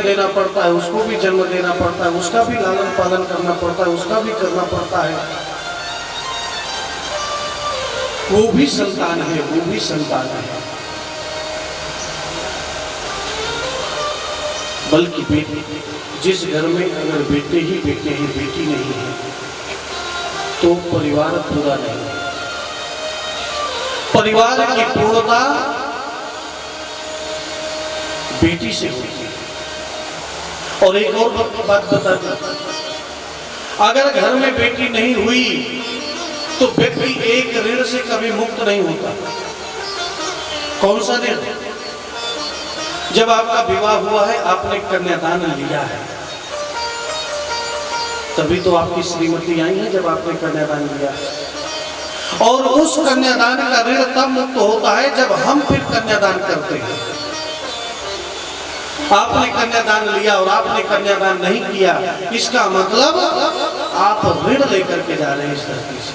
देना पड़ता है, उसको भी जन्म देना पड़ता है, उसका भी लालन पालन करना पड़ता है, उसका भी करना पड़ता है। वो भी संतान है, वो भी संतान है। बल्कि बेटी, जिस घर में अगर बेटे ही बेटी नहीं है तो परिवार पूरा नहीं है। परिवार की पूर्णता बेटी से होती है। और एक और बात बता दूं, अगर घर में बेटी नहीं हुई तो व्यक्ति एक ऋण से कभी मुक्त नहीं होता। कौन सा ऋण? जब आपका विवाह हुआ है, आपने कन्यादान लिया है, तभी तो आपकी श्रीमती आई है जब आपने कन्यादान लिया है। और उस कन्यादान का ऋण तब मुक्त होता है जब हम फिर कन्यादान करते हैं। आपने कन्यादान लिया और आपने कन्यादान नहीं किया, इसका मतलब आप ऋण लेकर के जा रहे हैं इस धरती से।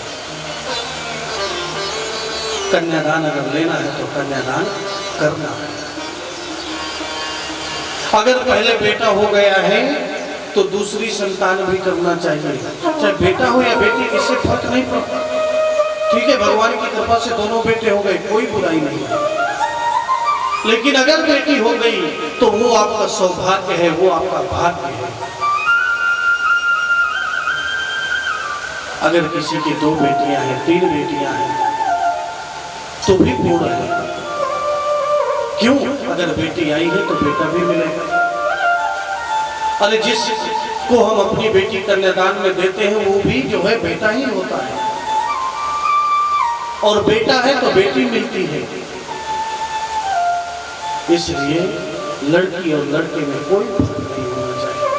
कन्यादान अगर लेना है तो कन्यादान करना है। अगर पहले बेटा हो गया है तो दूसरी संतान भी करना चाहिए, चाहे बेटा हो या बेटी, इससे फर्क नहीं पड़ता। ठीक है, भगवान की कृपा से दोनों बेटे हो गए, कोई बुराई नहीं है। लेकिन अगर बेटी हो गई तो वो आपका सौभाग्य है, वो आपका भाग्य है। अगर किसी की 2 बेटियां हैं, 3 बेटियां हैं तो भी पूर्ण है। क्यों? अगर बेटी आई है तो बेटा भी मिलेगा। अरे जिसको हम अपनी बेटी कन्यादान में देते हैं वो भी जो है बेटा ही होता है, और बेटा है तो बेटी मिलती है। इसलिए लड़की और लड़के में कोई फर्क नहीं होना चाहिए।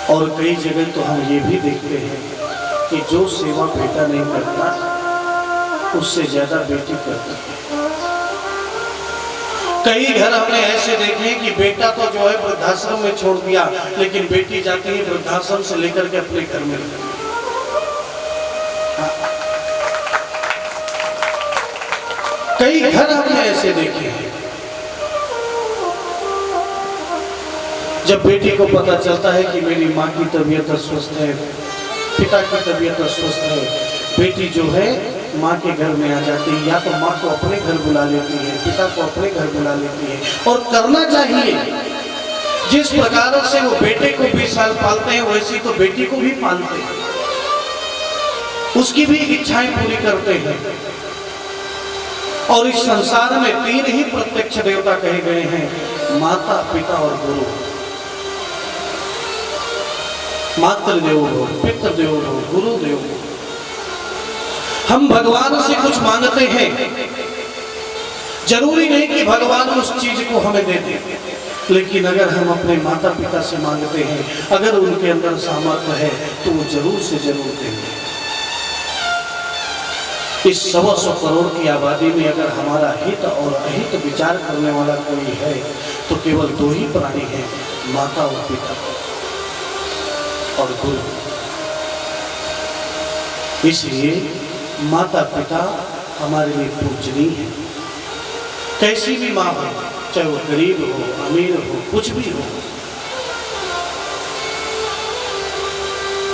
और कई जगह तो हम ये भी देखते हैं कि जो सेवा बेटा नहीं करता उससे ज्यादा बेटी करती है। कई घर हमने ऐसे देखे कि बेटा तो जो है वृद्धाश्रम में छोड़ दिया, लेकिन बेटी जाती है वृद्धाश्रम से लेकर के अपने घर में। कई घर हमने ऐसे देखे हैं। जब बेटी को पता चलता है कि मेरी माँ की तबीयत अस्वस्थ है, पिता की तबीयत अस्वस्थ है, बेटी जो है माँ के घर में आ जाती है, या तो माँ को अपने घर बुला लेती है, पिता को अपने घर बुला लेती है। और करना चाहिए, जिस प्रकार से वो बेटे को 20 साल पालते हैं वैसी तो बेटी को भी पालते हैं, उसकी भी इच्छाएं पूरी करते हैं। और इस संसार में 3 ही प्रत्यक्ष देवता कहे गए हैं, माता, पिता और गुरु। मातृदेवो भव, पितृदेवो भव, गुरुदेवो भव। हम भगवान से कुछ मांगते हैं, जरूरी नहीं कि भगवान उस चीज को हमें दे दे, लेकिन अगर हम अपने माता पिता से मांगते हैं, अगर उनके अंदर सामर्थ्य है तो वो जरूर से जरूर देंगे। इस 125 करोड़ की आबादी में अगर हमारा हित और अहित विचार करने वाला कोई है तो केवल 2 ही प्राणी हैं, माता और पिता और गुरु। इसलिए माता पिता हमारे लिए पूजनीय है। कैसी भी माँ हो, चाहे वो गरीब हो, अमीर हो, कुछ भी हो,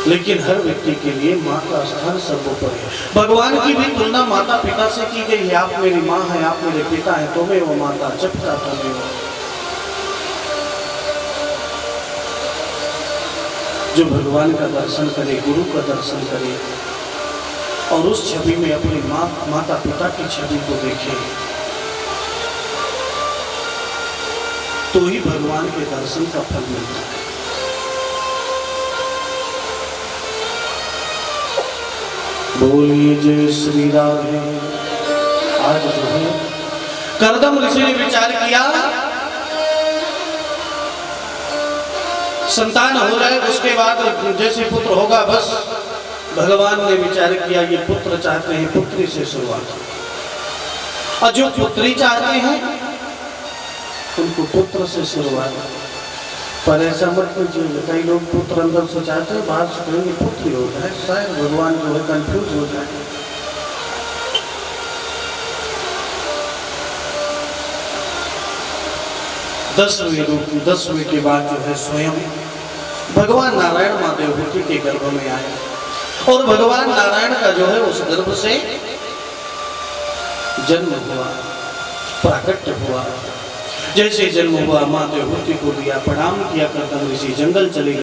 लेकिन हर व्यक्ति के लिए माँ का स्थान सर्वोपरि है। भगवान की भी तुलना माता पिता से की गई है। आप मेरी माँ है, आप मेरे पिता हैं, तुम्हें वो माता जपता तुम्हें वो। जो भगवान का दर्शन करे, गुरु का दर्शन करे और उस छवि में अपनी माता पिता की छवि को देखे, तो ही भगवान के दर्शन का फल मिलता है। बोलिए जय श्री राधे। आज जो है कर्दम ऋषि ने विचार किया, संतान हो जाए उसके बाद जैसे पुत्र होगा, बस भगवान ने विचार किया ये पुत्र चाहते हैं, पुत्री से शुरुआत। और जो पुत्री चाहते हैं उनको पुत्र से शुरुआत। पर ऐसा मत कीजिए, कई लोग पुत्र अंदर से चाहते हैं, बाहर से कहेंगे पुत्री हो जाए, शायद भगवान जो है कंफ्यूज हो जाए। 10वें के बाद जो है स्वयं भगवान नारायण माँ देवहूति के गर्भ में आए और भगवान नारायण का जो है उस गर्भ से जन्म हुआ, प्राकट्य हुआ। जैसे जन्म हुआ माँ देवहूति को दिया, प्रणाम किया, करदम ऋषि जंगल चले गए।